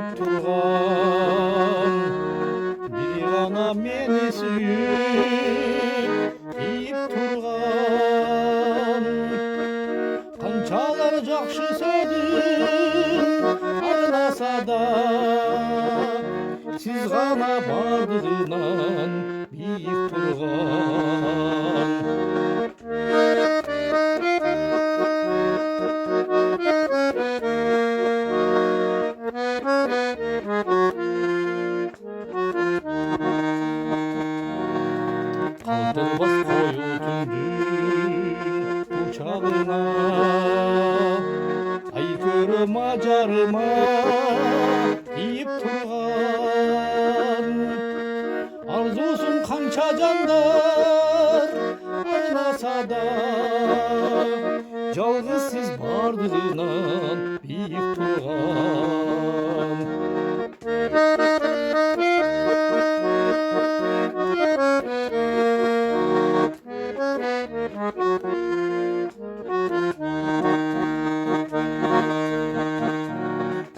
biip turgan bir gana meni sүйüp biip turgan kançalar жакшы сөзүн арнаса да сиз гана бардыгынан биик турган Kaldırmaz koyu tündün uçağına Ay körüm acarıma deyip turgan Arzusun kança canlar arnasa da Жалғыз сіз бардығынан биік тұрған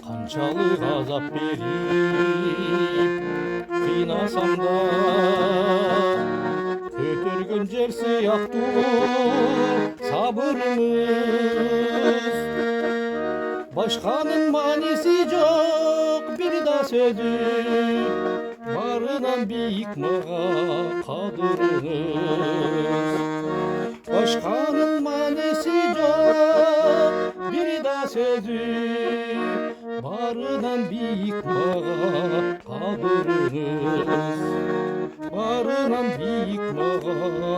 Қаншалық азап беріп қинасам да көтерген жер сияқты сабырымыз Başkanın manisi жоқ bir да сөзі барынан биік маға қадырыңыз Başkanın manisi жоқ bir да сөзі барынан биік маға қадырыңыз барынан биік маға